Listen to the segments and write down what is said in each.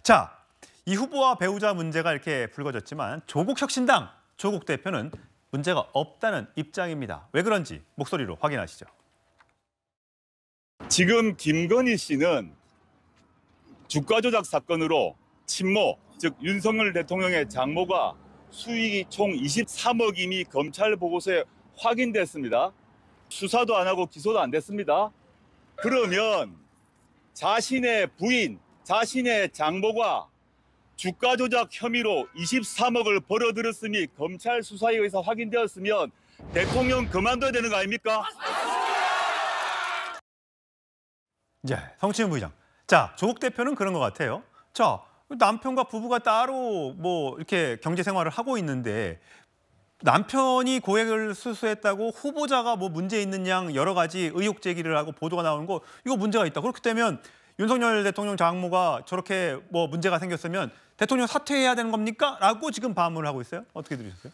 자, 이 후보와 배우자 문제가 이렇게 불거졌지만 조국 혁신당 조국 대표는 문제가 없다는 입장입니다. 왜 그런지 목소리로 확인하시죠. 지금 김건희 씨는 주가 조작 사건으로 친모, 즉 윤석열 대통령의 장모가 수익이 총 23억 이미 검찰 보고서에 확인됐습니다. 수사도 안 하고 기소도 안 됐습니다. 그러면 자신의 부인, 자신의 장모가 주가 조작 혐의로 23억을 벌어들였음이 검찰 수사에 의해서 확인되었으면 대통령 그만둬야 되는 거 아닙니까? 네, 성치훈 부의장. 자, 조국 대표는 그런 것 같아요. 자, 남편과 부부가 따로 뭐 이렇게 경제 생활을 하고 있는데 남편이 고액을 수수했다고 후보자가 뭐 문제 있는 양 여러 가지 의혹 제기를 하고 보도가 나오는 거 이거 문제가 있다. 그렇기 때문에 윤석열 대통령 장모가 저렇게 뭐 문제가 생겼으면 대통령 사퇴해야 되는 겁니까? 라고 지금 반문을 하고 있어요. 어떻게 들으셨어요?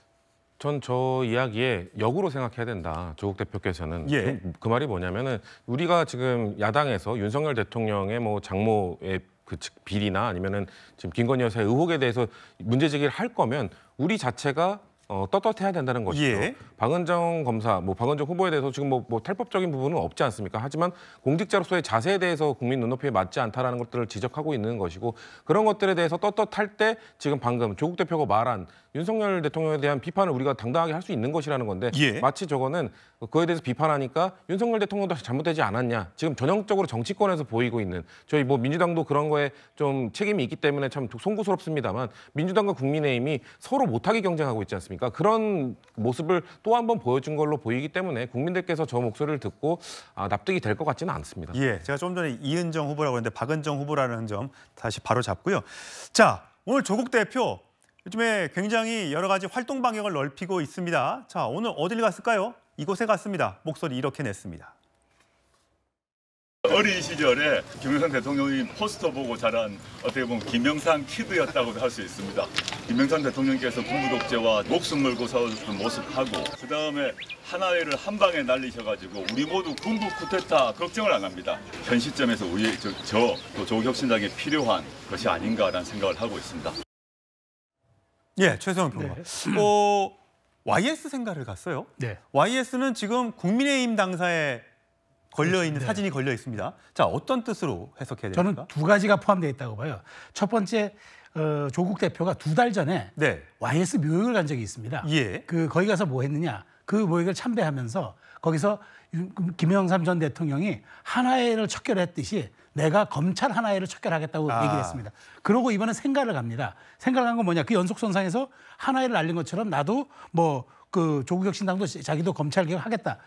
전 저 이야기에 역으로 생각해야 된다. 조국 대표께서는. 예. 그 말이 뭐냐면은 우리가 지금 야당에서 윤석열 대통령의 뭐 장모의 그 비리나 아니면은 지금 김건희 여사의 의혹에 대해서 문제 제기를 할 거면 우리 자체가 떳떳해야 된다는 것이죠. 예. 박은정 검사, 박은정 후보에 대해서 지금 뭐 탈법적인 부분은 없지 않습니까? 하지만 공직자로서의 자세에 대해서 국민 눈높이에 맞지 않다라는 것들을 지적하고 있는 것이고 그런 것들에 대해서 떳떳할 때 지금 방금 조국 대표가 말한 윤석열 대통령에 대한 비판을 우리가 당당하게 할 수 있는 것이라는 건데 예. 마치 저거는 그거에 대해서 비판하니까 윤석열 대통령도 잘못되지 않았냐. 지금 전형적으로 정치권에서 보이고 있는 저희 민주당도 그런 거에 좀 책임이 있기 때문에 참 송구스럽습니다만 민주당과 국민의힘이 서로 못하게 경쟁하고 있지 않습니까? 그런 모습을 또 한 번 보여준 걸로 보이기 때문에 국민들께서 저 목소리를 듣고 납득이 될 것 같지는 않습니다. 예, 제가 좀 전에 이은정 후보라고 했는데 박은정 후보라는 점 다시 바로 잡고요. 자, 오늘 조국 대표 요즘에 굉장히 여러 가지 활동 반경을 넓히고 있습니다. 자, 오늘 어딜 갔을까요? 이곳에 갔습니다. 목소리 이렇게 냈습니다. 어린 시절에 김영삼 대통령이 포스터 보고 자란 어떻게 보면 김영삼 키드였다고도 할 수 있습니다. 김영삼 대통령께서 군부 독재와 목숨 걸고 싸우셨던 모습하고 그다음에 하나회를 한 방에 날리셔가지고 우리 모두 군부 쿠데타 걱정을 안 합니다. 현 시점에서 우리 또 조국 혁신당에 필요한 것이 아닌가라는 생각을 하고 있습니다. 예, 최성훈 평론가. 네. YS 생가를 갔어요. 네. YS는 지금 국민의힘 당사에 걸려 있는 네. 사진이 걸려 있습니다. 자, 어떤 뜻으로 해석해야 됩니까? 저는 두 가지가 포함되어 있다고 봐요. 첫 번째, 조국 대표가 2달 전에 네. YS 묘역을 간 적이 있습니다. 예. 거기 가서 뭐 했느냐? 그 묘역을 참배하면서 거기서 김영삼 전 대통령이 하나회를 척결했듯이 내가 검찰 하나회를 척결하겠다고 얘기를 했습니다. 그러고 이번에 생가를 갑니다. 생가를 간 건 뭐냐? 그 연속선상에서 하나회를 날린 것처럼 나도 조국 혁신당도 자기도 검찰 개혁하겠다.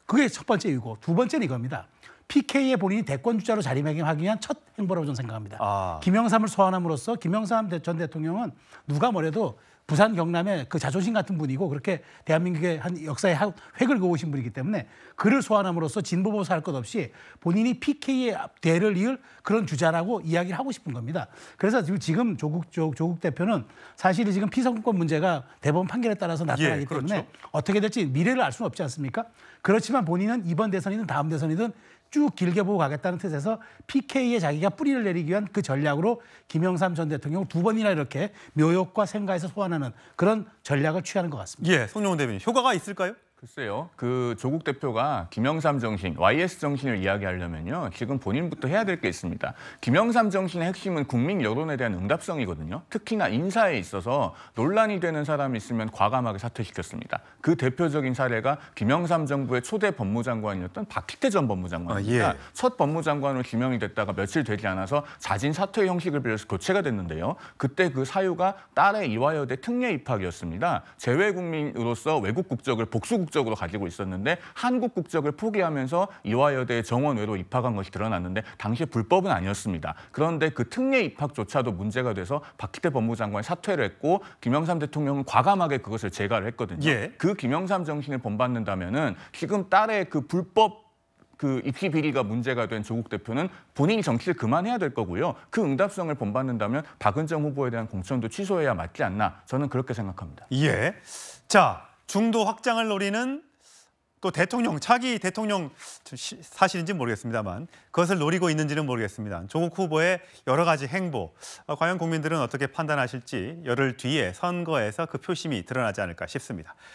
그게 첫 번째 이유고 두 번째는 이겁니다. PK에 본인이 대권 주자로 자리매김하기 위한 첫 행보라고 저는 생각합니다. 김영삼을 소환함으로써 김영삼 전 대통령은 누가 뭐래도 부산 경남의 그 자존심 같은 분이고 그렇게 대한민국의 한 역사에 획을 그으신 분이기 때문에 그를 소환함으로써 진보보수 할 것 없이 본인이 PK의 대를 이을 그런 주자라고 이야기를 하고 싶은 겁니다. 그래서 지금 조국 대표는 사실 지금 피선거권 문제가 대법원 판결에 따라서 나타나기 때문에 어떻게 될지 미래를 알 수는 없지 않습니까? 그렇지만 본인은 이번 대선이든 다음 대선이든 쭉 길게 보고 가겠다는 뜻에서 PK에 자기가 뿌리를 내리기 위한 그 전략으로 김영삼 전 대통령 2번이나 이렇게 묘역과 생가에서 소환하는 그런 전략을 취하는 것 같습니다. 예, 송영훈 대변인, 효과가 있을까요? 글쎄요. 조국 대표가 김영삼 정신, YS 정신을 이야기하려면요. 지금 본인부터 해야 될 게 있습니다. 김영삼 정신의 핵심은 국민 여론에 대한 응답성이거든요. 특히나 인사에 있어서 논란이 되는 사람이 있으면 과감하게 사퇴시켰습니다. 그 대표적인 사례가 김영삼 정부의 초대 법무장관이었던 박희태 전 법무장관입니다. 첫 법무장관으로 지명이 됐다가 며칠 되지 않아서 자진 사퇴 형식을 빌려서 교체가 됐는데요. 그때 그 사유가 딸의 이화여대 특례 입학이었습니다. 재외국민으로서 외국 국적을 복수 국적으로 가지고 있었는데 한국 국적을 포기하면서 이화여대 정원외로 입학한 것이 드러났는데 당시 불법은 아니었습니다. 그런데 그 특례 입학조차도 문제가 돼서 박희태 법무장관이 사퇴를 했고 김영삼 대통령은 과감하게 그것을 재가를 했거든요. 그 김영삼 정신을 본받는다면은 지금 딸의 그 불법 입시 비리가 문제가 된 조국 대표는 본인이 정치를 그만해야 될 거고요. 그 응답성을 본받는다면 박은정 후보에 대한 공천도 취소해야 맞지 않나 저는 그렇게 생각합니다. 예. 자, 중도 확장을 노리는 또 대통령, 차기 대통령 사실인지 모르겠습니다만 그것을 노리고 있는지는 모르겠습니다. 조국 후보의 여러 가지 행보, 과연 국민들은 어떻게 판단하실지 열흘 뒤에 선거에서 그 표심이 드러나지 않을까 싶습니다.